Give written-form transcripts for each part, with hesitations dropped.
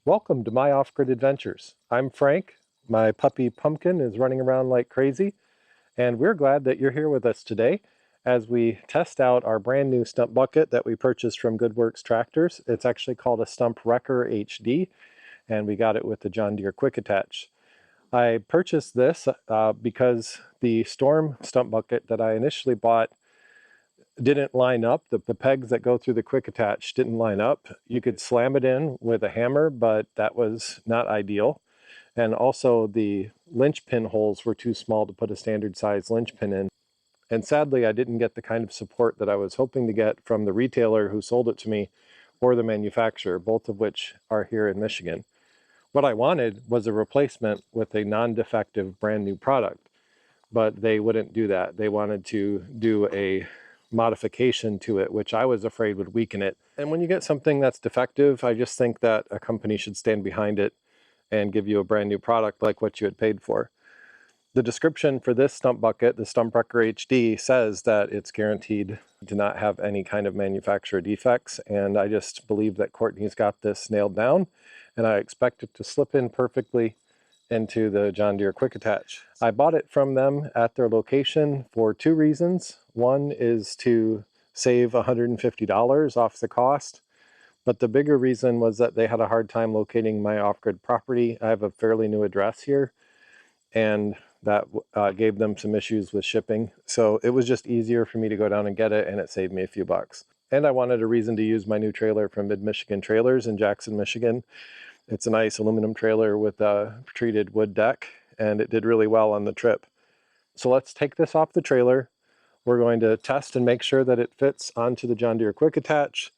Welcome to my off-grid adventures. I'm Frank. My puppy Pumpkin is running around like crazy, and we're glad that you're here with us today as we test out our brand new stump bucket that we purchased from GoodWorks Tractors. It's actually called a Stump Wrecker HD, and we got it with the John Deere Quick Attach. I purchased this because the Storm stump bucket that I initially bought didn't line up. The pegs that go through the quick attach didn't line up. You could slam it in with a hammer, but that was not ideal. And also the linch pin holes were too small to put a standard size linch pin in. And sadly, I didn't get the kind of support that I was hoping to get from the retailer who sold it to me or the manufacturer, both of which are here in Michigan. What I wanted was a replacement with a non-defective brand new product, but they wouldn't do that. They wanted to do a modification to it, which I was afraid would weaken it. And when you get something that's defective, I just think that a company should stand behind it and give you a brand new product like what you had paid for. The description for this stump bucket, the Stump Wrecker HD, says that it's guaranteed to not have any kind of manufacturer defects, and I just believe that Courtney's got this nailed down, and I expect it to slip in perfectly into the John Deere Quick Attach. I bought it from them at their location for two reasons. One is to save $150 off the cost, but the bigger reason was that they had a hard time locating my off-grid property. I have a fairly new address here, and that gave them some issues with shipping. So it was just easier for me to go down and get it, and it saved me a few bucks. And I wanted a reason to use my new trailer from Mid-Michigan Trailers in Jackson, Michigan. It's a nice aluminum trailer with a treated wood deck, and it did really well on the trip. So let's take this off the trailer. We're going to test and make sure that it fits onto the John Deere Quick Attach,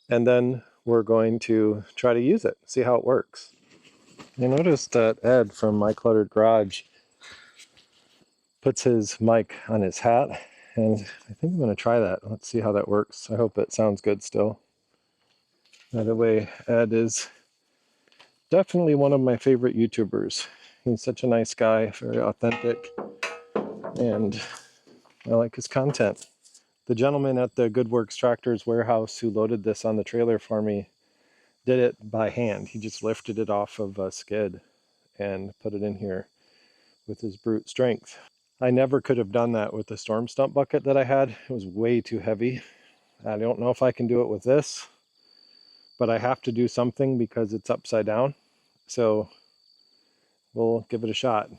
and then we're going to try to use it, see how it works. You notice that Ed from My Cluttered Garage puts his mic on his hat, and I think I'm going to try that. Let's see how that works. I hope it sounds good still. By the way, Ed is definitely one of my favorite YouTubers. He's such a nice guy, very authentic, and I like his content. The gentleman at the GoodWorks Tractors warehouse who loaded this on the trailer for me did it by hand. He just lifted it off of a skid and put it in here with his brute strength. I never could have done that with the Storm stump bucket that I had. It was way too heavy. I don't know if I can do it with this, but I have to do something because it's upside down. So we'll give it a shot.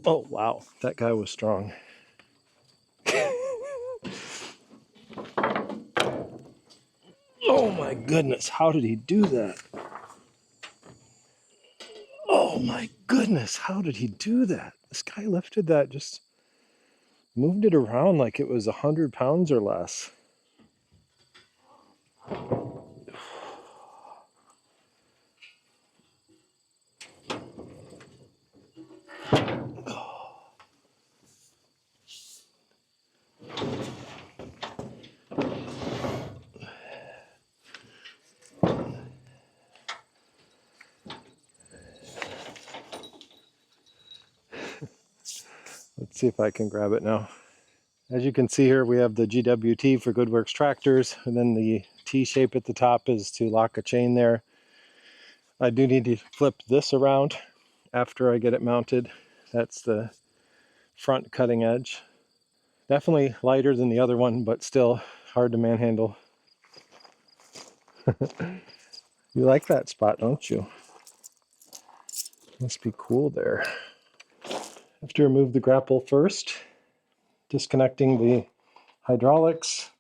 Oh, wow, that guy was strong. Oh my goodness, how did he do that? Oh my goodness, how did he do that? This guy lifted that, just moved it around like it was 100 pounds or less. Let's see if I can grab it now. As you can see here, we have the GWT for GoodWorks Tractors, and then the T shape at the top is to lock a chain there. I do need to flip this around after I get it mounted. That's the front cutting edge. Definitely lighter than the other one, but still hard to manhandle. You like that spot, don't you? Must be cool there. I have to remove the grapple first, disconnecting the hydraulics.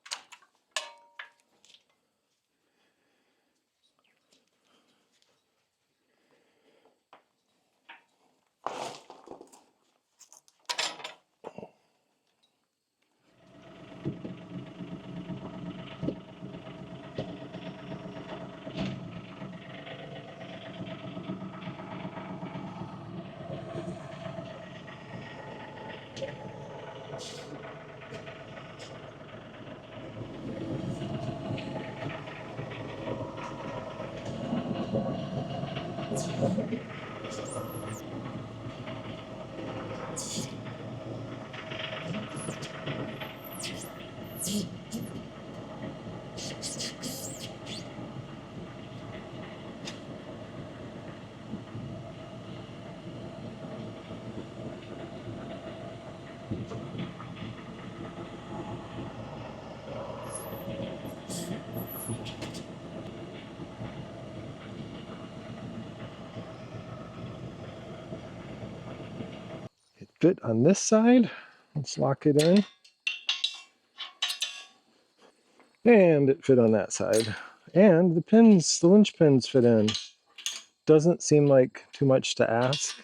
It fit on this side. Let's lock it in. And it fit on that side. And the pins, the linch pins fit in. Doesn't seem like too much to ask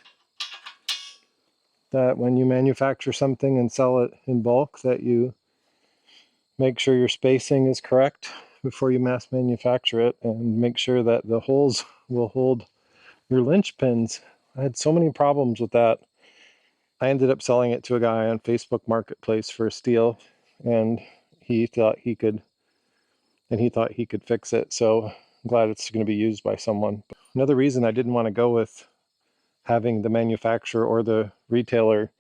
that when you manufacture something and sell it in bulk that you make sure your spacing is correct before you mass manufacture it, and make sure that the holes will hold your linch pins. I had so many problems with that. I ended up selling it to a guy on Facebook Marketplace for a steal, and he thought he could fix it. So I'm glad it's going to be used by someone. Another reason I didn't want to go with having the manufacturer or the retailer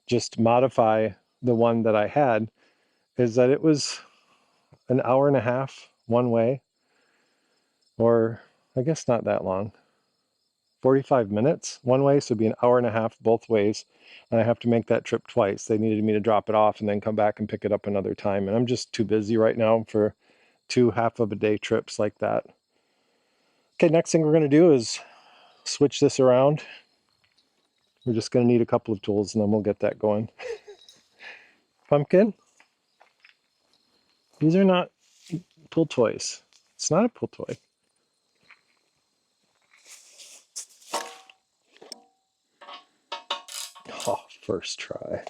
just modify the one that I had is that it was an hour and a half one way, or I guess not that long, 45 minutes one way, so it'd be an hour and a half both ways, and I have to make that trip twice. They needed me to drop it off and then come back and pick it up another time, and I'm just too busy right now for 2 half-of-a-day trips like that. Okay, next thing we're going to do is switch this around. We're just going to need a couple of tools and then we'll get that going. Pumpkin, these are not pull toys. It's not a pull toy. Oh, first try.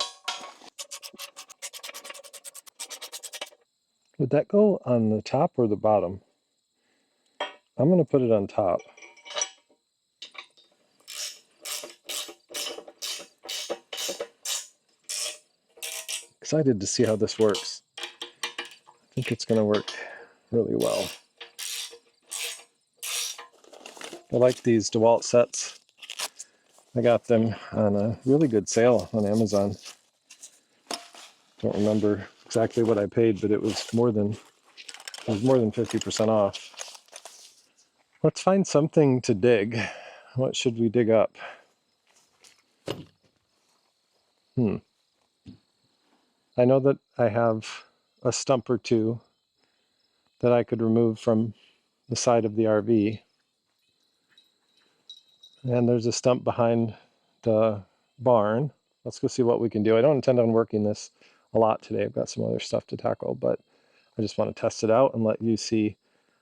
Would that go on the top or the bottom? I'm going to put it on top. Excited to see how this works. I think it's going to work really well. I like these DeWalt sets. I got them on a really good sale on Amazon. Don't remember exactly what I paid, but it was more than 50% off. Let's find something to dig. What should we dig up? I know that I have a stump or two that I could remove from the side of the RV. And there's a stump behind the barn. Let's go see what we can do. I don't intend on working this a lot today. I've got some other stuff to tackle, but I just want to test it out and let you see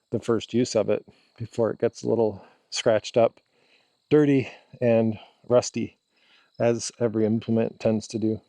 the first use of it before it gets a little scratched up, dirty, and rusty, as every implement tends to do.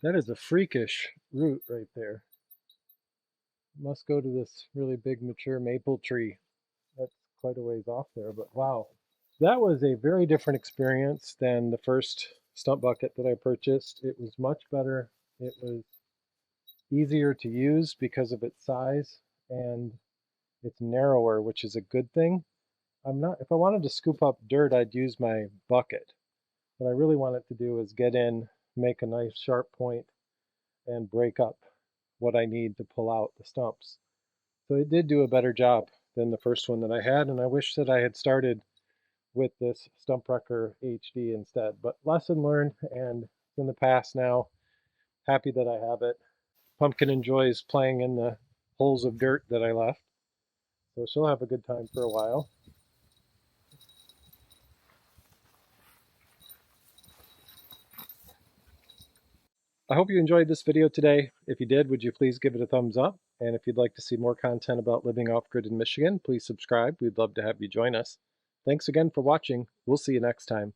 That is a freakish root right there. Must go to this really big mature maple tree. That's quite a ways off there, but wow. That was a very different experience than the first stump bucket that I purchased. It was much better. It was easier to use because of its size, and it's narrower, which is a good thing. If I wanted to scoop up dirt, I'd use my bucket. What I really want it to do is get in, make a nice sharp point, and break up what I need to pull out the stumps. So it did do a better job than the first one that I had, and I wish that I had started with this Stump Wrecker HD instead. But lesson learned, and it's in the past now. Happy that I have it. Pumpkin enjoys playing in the holes of dirt that I left, so she'll have a good time for a while. I hope you enjoyed this video today. If you did, would you please give it a thumbs up? And if you'd like to see more content about living off-grid in Michigan, please subscribe. We'd love to have you join us. Thanks again for watching. We'll see you next time.